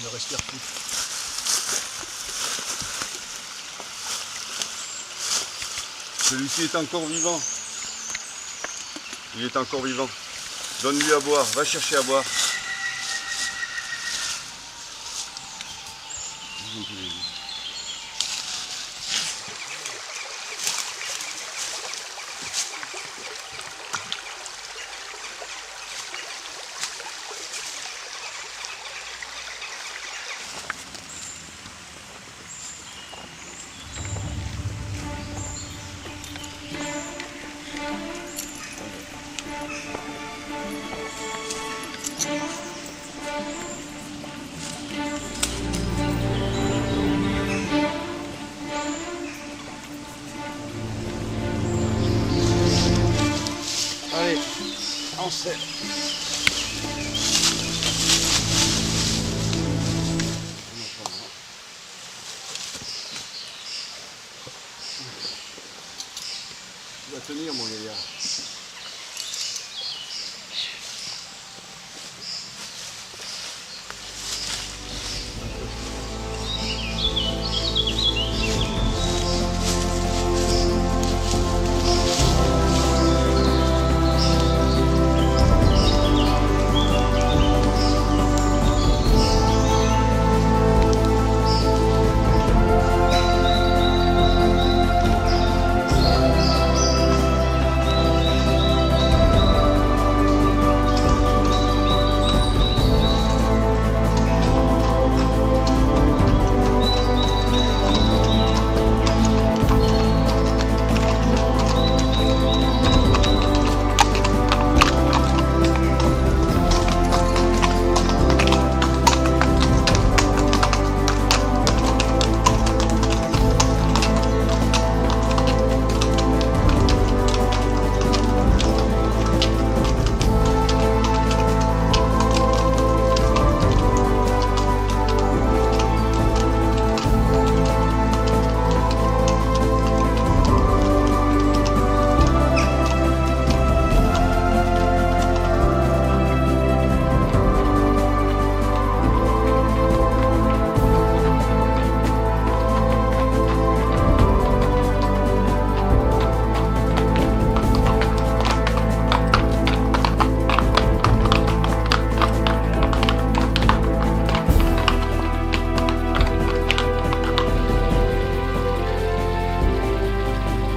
Il ne respire plus. Celui-ci est encore vivant. Il est encore vivant. Donne-lui à boire, va chercher à boire. Allez, en selle. Tu vas tenir, mon gaillard.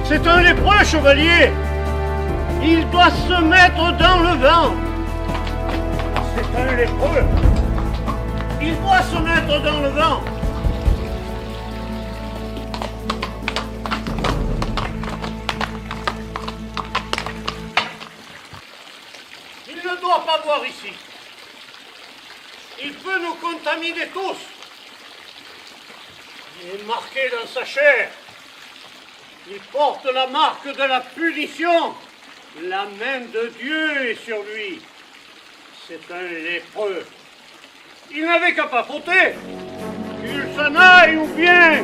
C'est un lépreux, chevalier. Il doit se mettre dans le vent. C'est un lépreux. Il doit se mettre dans le vent. Il ne doit pas boire ici. Il peut nous contaminer tous. Il est marqué dans sa chair. Il porte la marque de la punition. La main de Dieu est sur lui. C'est un lépreux. Il n'avait qu'à papoter. Qu'il s'en aille ou bien.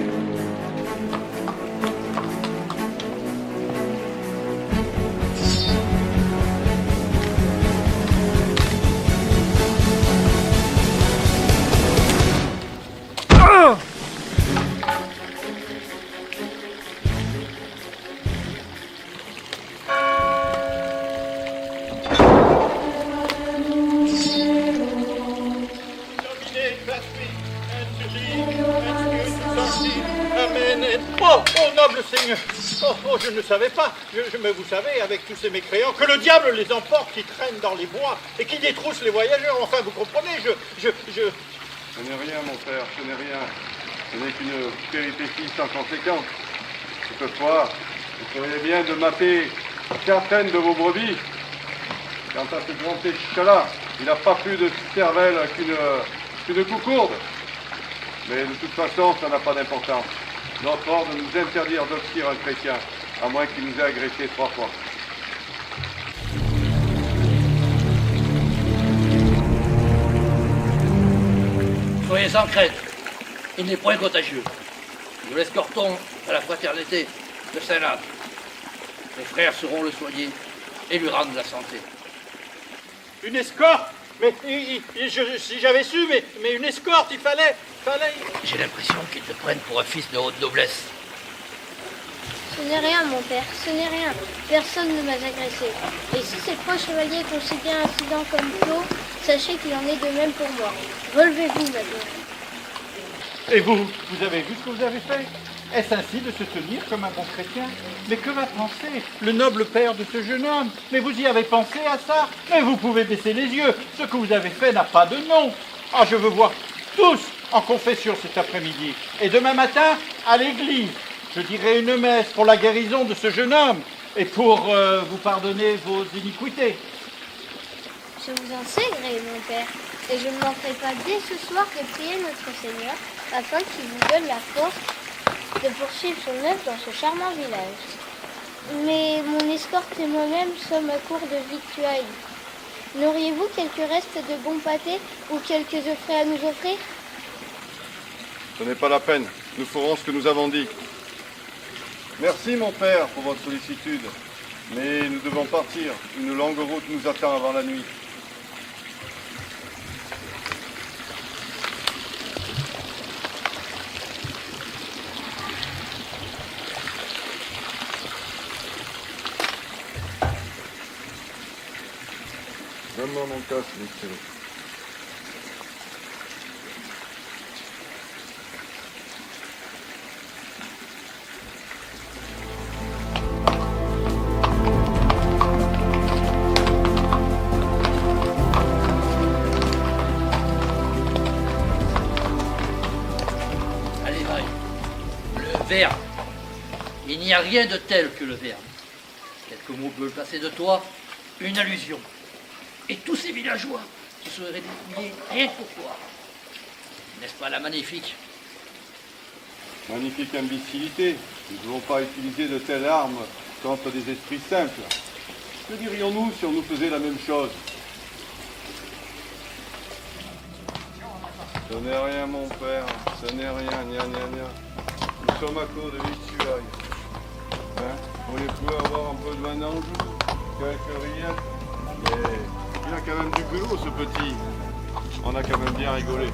Oh, noble Seigneur! Oh, je ne savais pas, mais vous savez, avec tous ces mécréants, que le diable les emporte, qui traînent dans les bois et qui détroussent les voyageurs. Enfin, vous comprenez, Ce n'est rien, mon frère, ce n'est rien. Ce n'est qu'une péripétie sans conséquence. Toutefois, vous feriez bien de mater certaines de vos brebis. Quant à ce grand échalas, il n'a pas plus de cervelle qu'une coucourde. Mais de toute façon, ça n'a pas d'importance. Notre ordre nous interdire d'obstir un chrétien, à moins qu'il nous ait agressés 3 fois. Soyez sans crainte, il n'est point contagieux. Nous l'escortons à la fraternité de Saint-Lâtre. Les frères sauront le soigner et lui rendre la santé. Une escorte? Mais si j'avais su, mais une escorte, il fallait... J'ai l'impression qu'ils te prennent pour un fils de haute noblesse. Ce n'est rien, mon père, ce n'est rien. Personne ne m'a agressé. Et si ces trois chevaliers considèrent l'incident comme clos, sachez qu'il en est de même pour moi. Relevez-vous maintenant. Et vous avez vu ce que vous avez fait? Est-ce ainsi de se tenir comme un bon chrétien? Mais que va penser le noble père de ce jeune homme? Mais vous y avez pensé à ça? Mais vous pouvez baisser les yeux. Ce que vous avez fait n'a pas de nom. Ah, je veux voir tous en confession cet après-midi. Et demain matin, à l'église, je dirai une messe pour la guérison de ce jeune homme et pour vous pardonner vos iniquités. Je vous en sais gré, mon père, et je ne manquerai pas dès ce soir de prier notre Seigneur afin qu'il vous donne la force de poursuivre son œuvre dans ce charmant village. Mais mon escorte et moi-même sommes à court de victuailles. N'auriez-vous quelques restes de bon pâté ou quelques œufs frais à nous offrir? Ce n'est pas la peine, nous ferons ce que nous avons dit. Merci mon père pour votre sollicitude, mais nous devons partir. Une longue route nous attend avant la nuit. Donne-moi mon casque, Michel. Allez, Marie. Le verbe. Il n'y a rien de tel que le verbe. Quelques mots peuvent passer de toi, une allusion. Et tous ces villageois qui seraient dépouillés rien que pour toi. N'est-ce pas la magnifique? Magnifique imbécilité. Nous ne devons pas utiliser de telles armes contre des esprits simples. Que dirions-nous si on nous faisait la même chose? Ce n'est rien, mon père. Ce n'est rien. Nia, nia, nia. Nous sommes à court de victuailles. Hein? Pourriez-vous avoir un peu de vin d'Anjou? Quelques rillettes? Mais il a quand même du culot, ce petit. On a quand même bien rigolé.